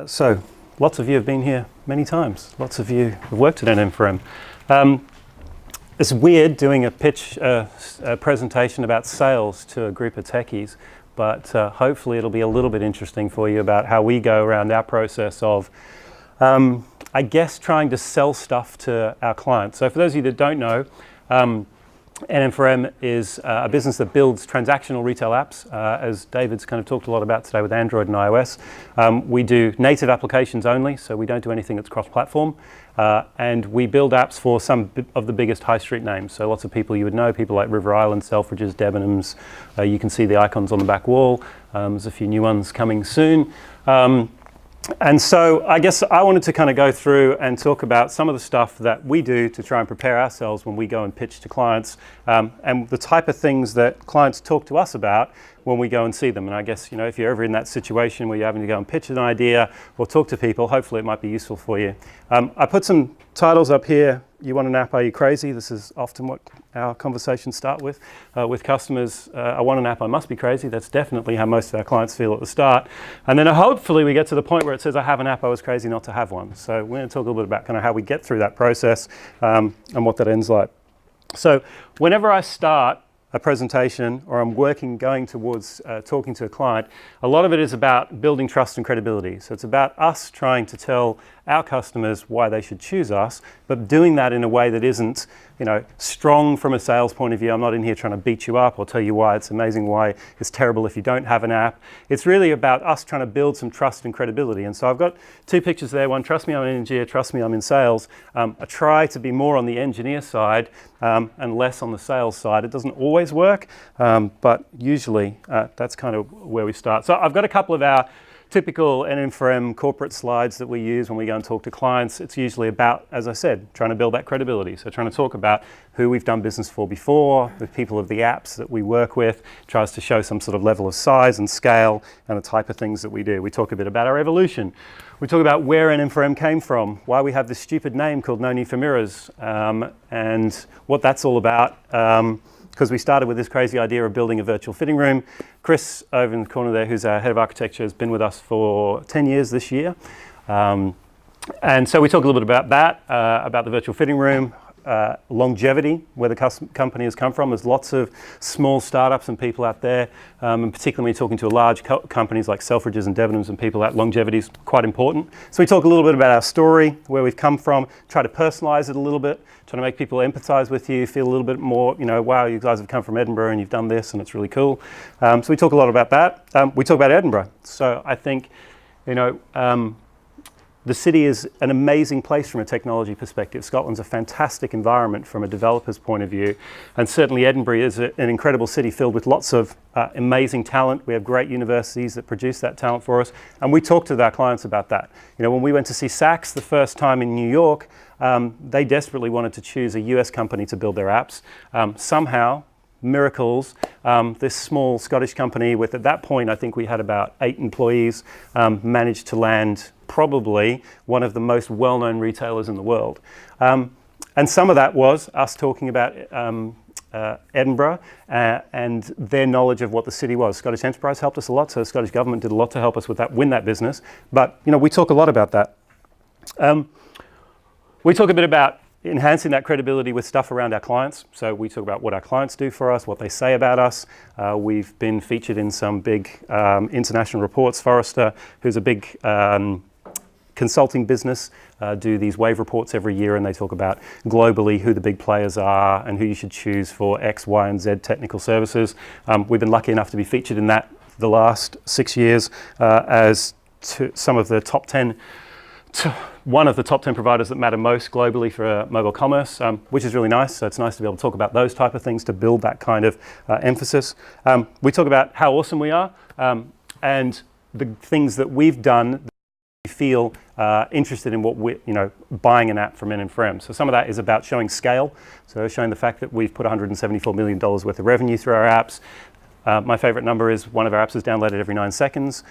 So, lots of you have been here many times. Lots of you have worked at NM4M. It's weird doing a pitch a presentation about sales to a group of techies, but hopefully it'll be a little bit interesting for you about how we go around our process of, I guess, trying to sell stuff to our clients. So for those of you that don't know, NM4M is a business that builds transactional retail apps, as David's kind of talked a lot about today with Android and iOS. We do native applications only, so we don't do anything that's cross-platform. And we build apps for some of the biggest high street names. So lots of people you would know, people like River Island, Selfridges, Debenhams. You can see the icons on the back wall. There's a few new ones coming soon. And so I guess I wanted to kind of go through and talk about some of the stuff that we do to try and prepare ourselves when we go and pitch to clients, and the type of things that clients talk to us about when we go and see them. And I guess, you know, if you're ever in that situation where you're having to go and pitch an idea or talk to people, hopefully it might be useful for you. I put some titles up here. You want an app, are you crazy? This is often what our conversations start with customers. I want an app, I must be crazy. That's definitely how most of our clients feel at the start. And then hopefully we get to the point where it says, I have an app, I was crazy not to have one. So we're going to talk a little bit about kind of how we get through that process and what that ends like. So whenever I start a presentation or I'm going towards talking to a client, a lot of it is about building trust and credibility. So it's about us trying to tell our customers why they should choose us, but doing that in a way that isn't, you know, strong from a sales point of view. I'm not in here trying to beat you up or tell you why it's amazing, why it's terrible if you don't have an app. It's really about us trying to build some trust and credibility. And so I've got two pictures there. One, trust me, I'm an engineer. Trust me, I'm in sales. I try to be more on the engineer side and less on the sales side. It doesn't always work, but usually that's kind of where we start. So I've got a couple of our typical NM4M corporate slides that we use when we go and talk to clients. It's usually about, as I said, trying to build that credibility. So trying to talk about who we've done business for before, the people of the apps that we work with, tries to show some sort of level of size and scale and the type of things that we do. We talk a bit about our evolution. We talk about where NM4M came from, why we have this stupid name called No Need for Mirrors, and what that's all about. Because we started with this crazy idea of building a virtual fitting room. Chris, over in the corner there, who's our head of architecture, has been with us for 10 years this year. And so we talk a little bit about that, about the virtual fitting room, longevity, where the company has come from. There's lots of small startups and people out there, and particularly when you're talking to large companies like Selfridges and Debenhams and people, that longevity is quite important. So we talk a little bit about our story, where we've come from, try to personalize it a little bit, trying to make people empathize with you, feel a little bit more, you know, wow, you guys have come from Edinburgh and you've done this and it's really cool. So we talk a lot about that. We talk about Edinburgh. So I think, you know, the city is an amazing place from a technology perspective. Scotland's a fantastic environment from a developer's point of view. And certainly Edinburgh is an incredible city filled with lots of amazing talent. We have great universities that produce that talent for us. And we talk to our clients about that. You know, when we went to see Saks the first time in New York, they desperately wanted to choose a US company to build their apps. Somehow, miracles, this small Scottish company with, at that point, I think we had about 8 employees, managed to land probably one of the most well-known retailers in the world. And some of that was us talking about Edinburgh and their knowledge of what the city was. Scottish Enterprise helped us a lot, so the Scottish government did a lot to help us with that, win that business. But, you know, we talk a lot about that. We talk a bit about enhancing that credibility with stuff around our clients. So we talk about what our clients do for us, what they say about us. We've been featured in some big international reports. Forrester, who's a big consulting business, do these wave reports every year, and they talk about globally who the big players are and who you should choose for X, Y, and Z technical services. We've been lucky enough to be featured in that the last 6 years as to some of the top 10 one of the top 10 providers that matter most globally for mobile commerce, which is really nice. So it's nice to be able to talk about those type of things to build that kind of emphasis. We talk about how awesome we are and the things that we've done that we feel interested in what we, you know, buying an app from NM4M. So some of that is about showing scale. So showing the fact that we've put $174 million worth of revenue through our apps. My favorite number is one of our apps is downloaded every 9 seconds.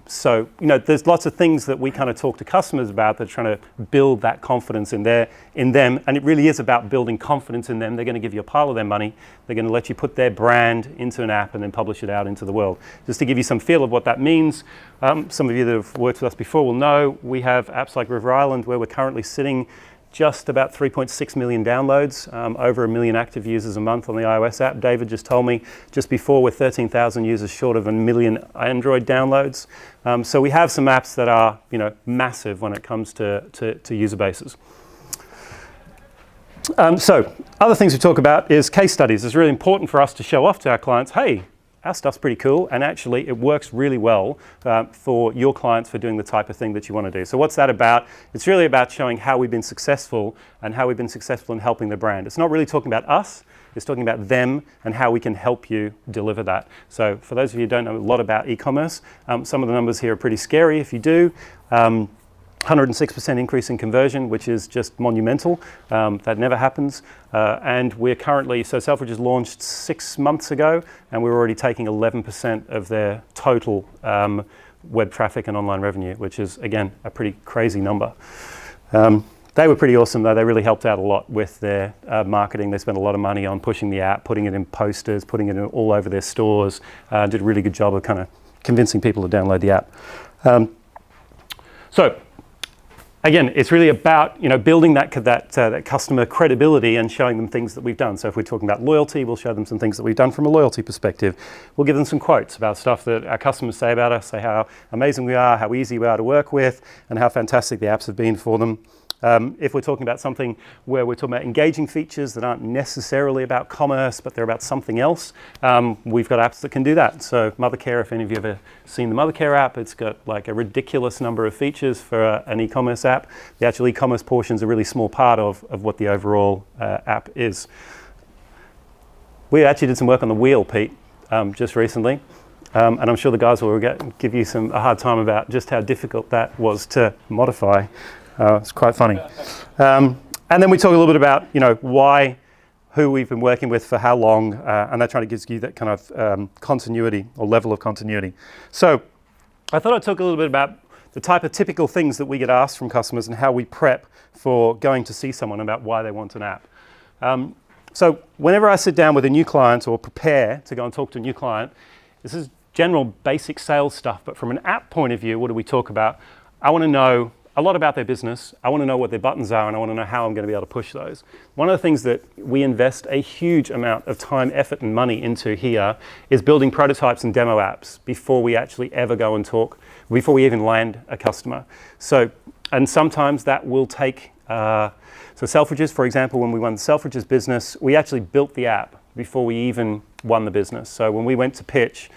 So, there's lots of things that we kind of talk to customers about that are trying to build that confidence in them. And it really is about building confidence in them. They're going to give you a pile of their money. They're going to let you put their brand into an app and then publish it out into the world. Just to give you some feel of what that means, some of you that have worked with us before will know we have apps like River Island where we're currently sitting just about 3.6 million downloads, over 1 million active users a month on the iOS app. David just told me just before we're 13,000 users short of 1 million Android downloads. So we have some apps that are, massive when it comes to user bases. So other things we talk about is case studies. It's really important for us to show off to our clients, hey, our stuff's pretty cool, and actually it works really well for your clients for doing the type of thing that you want to do. So what's that about? It's really about showing how we've been successful and how we've been successful in helping the brand. It's not really talking about us, it's talking about them and how we can help you deliver that. So for those of you who don't know a lot about e-commerce, some of the numbers here are pretty scary if you do. 106% increase in conversion, which is just monumental. That never happens. And we're currently, so Selfridges launched 6 months ago, and we're already taking 11% of their total web traffic and online revenue, which is, again, a pretty crazy number. They were pretty awesome, though. They really helped out a lot with their marketing. They spent a lot of money on pushing the app, putting it in posters, putting it in all over their stores. Did a really good job of kind of convincing people to download the app. So, again, it's really about building that customer credibility and showing them things that we've done. So if we're talking about loyalty, we'll show them some things that we've done from a loyalty perspective. We'll give them some quotes about stuff that our customers say about us, say how amazing we are, how easy we are to work with, and how fantastic the apps have been for them. If we're talking about something where we're talking about engaging features that aren't necessarily about commerce, but they're about something else, we've got apps that can do that. So Mothercare, if any of you have ever seen the Mothercare app, it's got like a ridiculous number of features for an e-commerce app. The actual e-commerce portion is a really small part of what the overall app is. We actually did some work on the wheel, Pete, just recently. And I'm sure the guys will give you a hard time about just how difficult that was to modify. It's quite funny. And then we talk a little bit about, why, who we've been working with for how long, and that trying to give you that kind of continuity or level of continuity. So I thought I'd talk a little bit about the type of typical things that we get asked from customers and how we prep for going to see someone about why they want an app. So whenever I sit down with a new client or prepare to go and talk to a new client, this is general basic sales stuff, but from an app point of view, what do we talk about? I want to know a lot about their business. I want to know what their buttons are, and I want to know how I'm going to be able to push those. One of the things that we invest a huge amount of time, effort, and money into here is building prototypes and demo apps before we actually ever go and talk, before we even land a customer. So, and sometimes that will take, so Selfridges, for example, when we won the Selfridges business, we actually built the app before we even won the business. So when we went to pitch,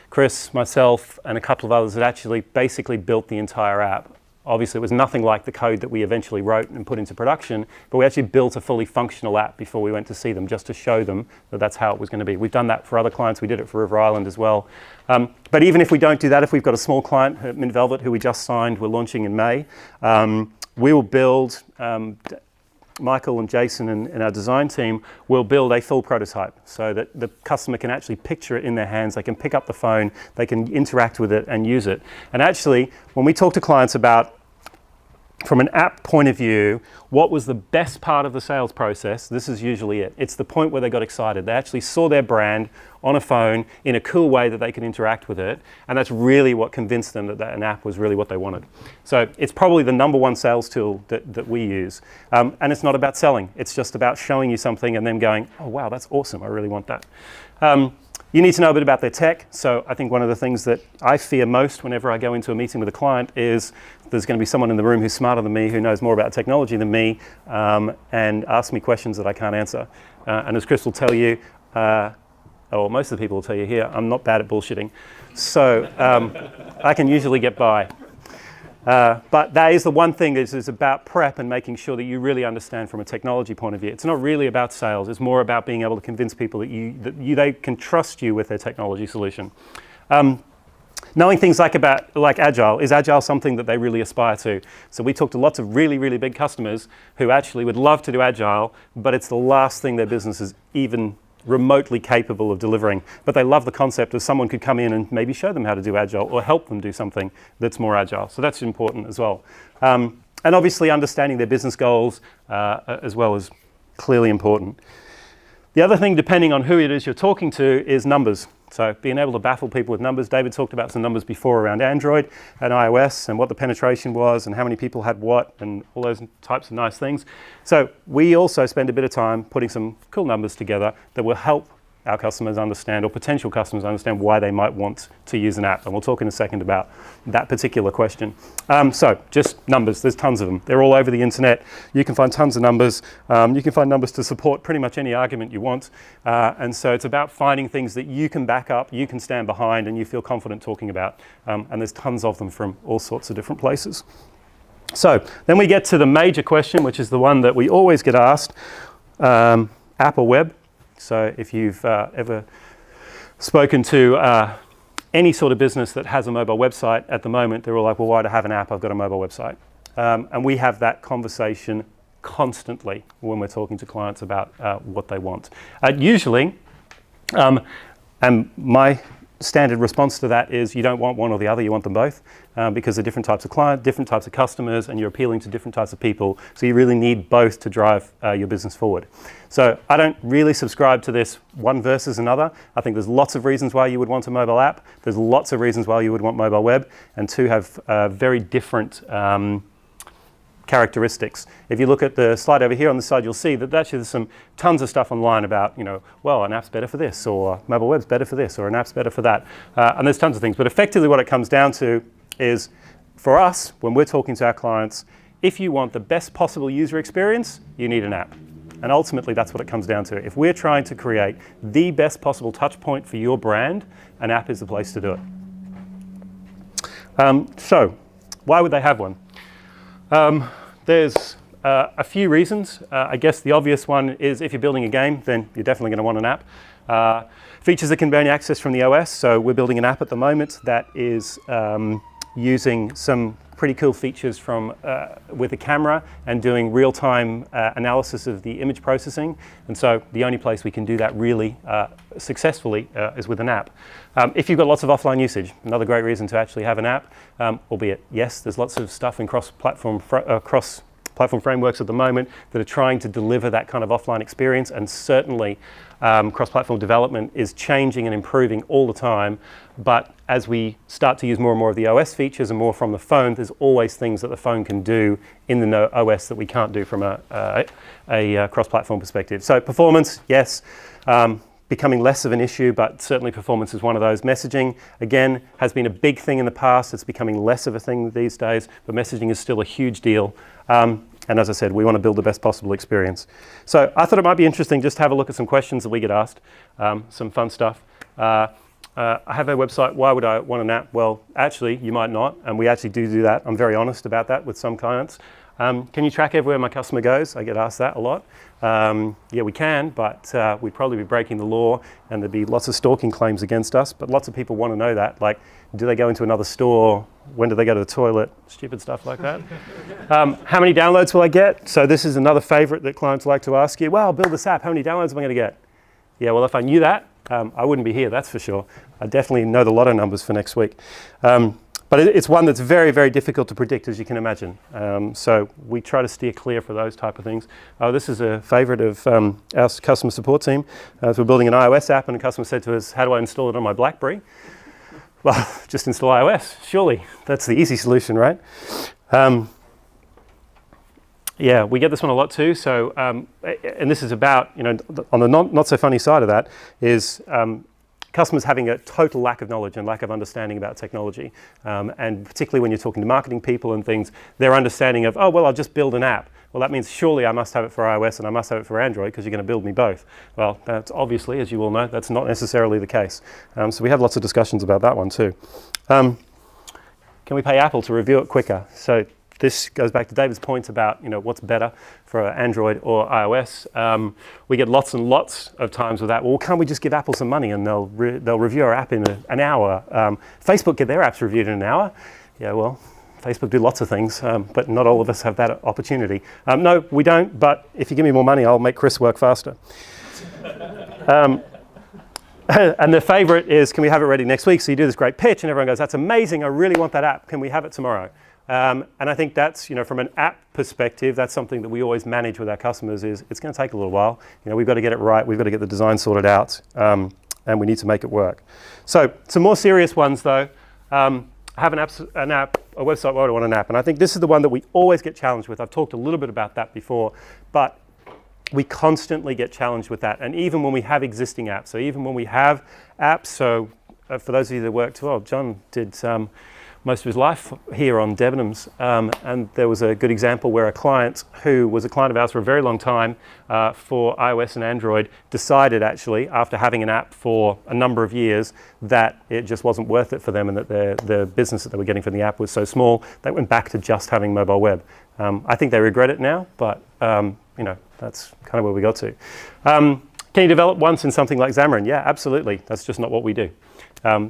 Chris, myself, and a couple of others had actually basically built the entire app. Obviously, it was nothing like the code that we eventually wrote and put into production, but we actually built a fully functional app before we went to see them, just to show them that that's how it was going to be. We've done that for other clients. We did it for River Island as well. But even if we don't do that, if we've got a small client, Mint Velvet, who we just signed, we're launching in May, we will build, Michael and Jason and our design team will build a full prototype so that the customer can actually picture it in their hands. They can pick up the phone, they can interact with it and use it. And actually, when we talk to clients about, from an app point of view, what was the best part of the sales process? This is usually it. It's the point where they got excited. They actually saw their brand on a phone in a cool way that they could interact with it. And that's really what convinced them that an app was really what they wanted. So it's probably the number one sales tool that we use. And it's not about selling. It's just about showing you something and then going, oh, wow, that's awesome. I really want that. You need to know a bit about their tech. So I think one of the things that I fear most whenever I go into a meeting with a client is there's going to be someone in the room who's smarter than me, who knows more about technology than me, and ask me questions that I can't answer. And as Chris will tell you, or most of the people will tell you here, I'm not bad at bullshitting. So I can usually get by. But that is the one thing that is about prep and making sure that you really understand from a technology point of view. It's not really about sales. It's more about being able to convince people that they can trust you with their technology solution. Knowing things like Agile. Is Agile something that they really aspire to? So we talk to lots of really, really big customers who actually would love to do Agile, but it's the last thing their business has even remotely capable of delivering, but they love the concept of someone could come in and maybe show them how to do agile or help them do something that's more agile. So that's important as well. And obviously understanding their business goals as well is clearly important. The other thing, depending on who it is you're talking to, is numbers. So being able to baffle people with numbers. David talked about some numbers before around Android and iOS and what the penetration was and how many people had what and all those types of nice things. So we also spend a bit of time putting some cool numbers together that will help our customers understand, or potential customers understand, why they might want to use an app. And we'll talk in a second about that particular question. So just numbers, there's tons of them. They're all over the internet. You can find tons of numbers. You can find numbers to support pretty much any argument you want. And so it's about finding things that you can back up, you can stand behind, and you feel confident talking about. And there's tons of them from all sorts of different places. So then we get to the major question, which is the one that we always get asked, app or web. So if you've ever spoken to any sort of business that has a mobile website at the moment, they're all like, well, why do I have an app? I've got a mobile website. And we have that conversation constantly when we're talking to clients about what they want. Usually, and my standard response to that is you don't want one or the other, you want them both, because they're different types of clients, different types of customers, and you're appealing to different types of people. So you really need both to drive your business forward. So I don't really subscribe to this one versus another. I think there's lots of reasons why you would want a mobile app. There's lots of reasons why you would want mobile web, and two have very different characteristics. If you look at the slide over here on the side, you'll see that actually there's tons of stuff online about, well, an app's better for this, or mobile web's better for this, or an app's better for that. And there's tons of things. But effectively what it comes down to is, for us, when we're talking to our clients, if you want the best possible user experience, you need an app. And ultimately, that's what it comes down to. If we're trying to create the best possible touch point for your brand, an app is the place to do it. So why would they have one? There's a few reasons. I guess the obvious one is if you're building a game, then you're definitely going to want an app. Features that can be only accessed from the OS. So we're building an app at the moment that is using some pretty cool features from with the camera and doing real-time analysis of the image processing. And so the only place we can do that really successfully is with an app. If you've got lots of offline usage, another great reason to actually have an app, albeit, yes, there's lots of stuff in cross-platform frameworks at the moment that are trying to deliver that kind of offline experience, and certainly cross-platform development is changing and improving all the time. But as we start to use more and more of the OS features and more from the phone, there's always things that the phone can do in the OS that we can't do from a cross-platform perspective. So performance, yes, becoming less of an issue, but certainly performance is one of those. Messaging, again, has been a big thing in the past. It's becoming less of a thing these days, but messaging is still a huge deal. And as I said, we want to build the best possible experience. So I thought it might be interesting just to have a look at some questions that we get asked, some fun stuff. I have a website, why would I want an app? Well, actually, you might not, and we actually do that. I'm very honest about that with some clients. Can you track everywhere my customer goes? I get asked that a lot. Yeah, we can, but we'd probably be breaking the law, and there'd be lots of stalking claims against us. But lots of people want to know that, like, do they go into another store? When do they go to the toilet? Stupid stuff like that. How many downloads will I get? So this is another favorite that clients like to ask you. Well, I'll build this app. How many downloads am I going to get? Yeah, well, if I knew that, I wouldn't be here, that's for sure. I definitely know the lotto numbers for next week. But it's one that's very, very difficult to predict, as you can imagine. So we try to steer clear for those type of things. This is a favorite of our customer support team. As we're building an iOS app, and a customer said to us, how do I install it on my BlackBerry? Well, just install iOS, surely. That's the easy solution, right? Yeah, we get this one a lot too. So, and this is about, on the not so funny side of that is customers having a total lack of knowledge and lack of understanding about technology. And particularly when you're talking to marketing people and things, their understanding of, oh, well, I'll just build an app. Well, that means surely I must have it for iOS and I must have it for Android because you're going to build me both. Well, that's obviously, as you all know, that's not necessarily the case. So we have lots of discussions about that one too. Can we pay Apple to review it quicker? So this goes back to David's point about what's better for Android or iOS. We get lots and lots of times with that. Well, can't we just give Apple some money and they'll review our app in an hour? Facebook get their apps reviewed in an hour. Yeah, well, Facebook do lots of things, but not all of us have that opportunity. No, we don't. But if you give me more money, I'll make Chris work faster. And the favorite is, can we have it ready next week? So you do this great pitch and everyone goes, that's amazing, I really want that app, can we have it tomorrow? And I think that's, from an app perspective, that's something that we always manage with our customers is it's going to take a little while. We've got to get it right, we've got to get the design sorted out, and we need to make it work. So some more serious ones though. I have a website where I want an app, and I think this is the one that we always get challenged with. I've talked a little bit about that before, but we constantly get challenged with that. And even when we have existing apps, so even when we have apps, so for those of you that worked, well, John did most of his life here on Debenhams, and there was a good example where a client who was a client of ours for a very long time for iOS and Android decided actually after having an app for a number of years that it just wasn't worth it for them and that the business that they were getting from the app was so small they went back to just having mobile web. I think they regret it now, but that's kind of where we got to. Can you develop once in something like Xamarin? Yeah, absolutely. That's just not what we do.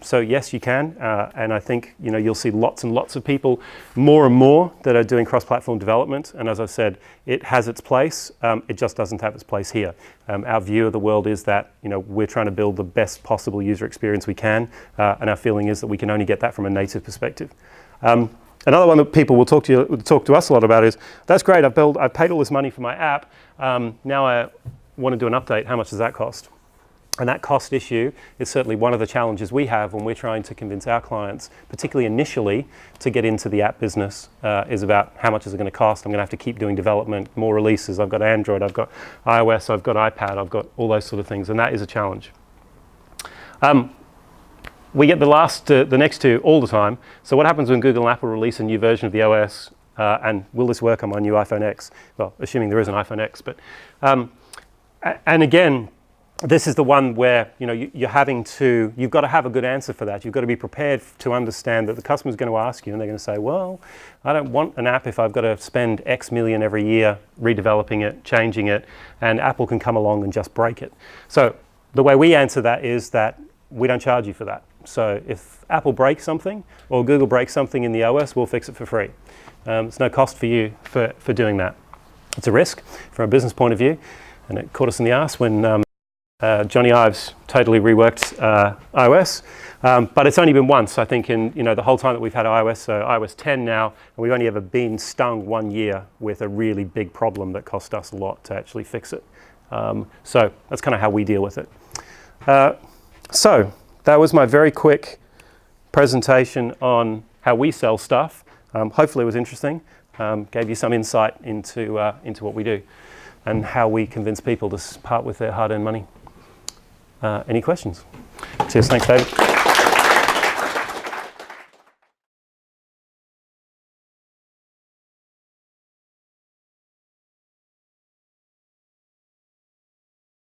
So yes, you can, and I think you'll see lots and lots of people, more and more, that are doing cross-platform development. And as I said, it has its place. It just doesn't have its place here. Our view of the world is that we're trying to build the best possible user experience we can, and our feeling is that we can only get that from a native perspective. Another one that people will talk to us a lot about is, that's great, I've paid all this money for my app, now I want to do an update, how much does that cost? And that cost issue is certainly one of the challenges we have when we're trying to convince our clients, particularly initially, to get into the app business, is about how much is it going to cost. I'm going to have to keep doing development, more releases, I've got Android, I've got iOS, I've got iPad, I've got all those sort of things, and that is a challenge. We get the next two all the time. So what happens when Google and Apple release a new version of the OS, and will this work on my new iPhone X? Well, assuming there is an iPhone X, but and again, this is the one where you've got to have a good answer for that. You've got to be prepared to understand that the customer's going to ask you, and they're going to say, well, I don't want an app if I've got to spend X million every year redeveloping it, changing it, and Apple can come along and just break it. So the way we answer that is that we don't charge you for that. So if Apple breaks something or Google breaks something in the OS, we'll fix it for free. There's no cost for you for doing that. It's a risk from a business point of view, and it caught us in the arse when Johnny Ives totally reworked iOS, but it's only been once, I think, in the whole time that we've had iOS, so iOS 10 now, and we've only ever been stung 1 year with a really big problem that cost us a lot to actually fix it. So that's kind of how we deal with it. So that was my very quick presentation on how we sell stuff. Hopefully it was interesting, gave you some insight into what we do and how we convince people to part with their hard-earned money. Any questions? Cheers, thanks David.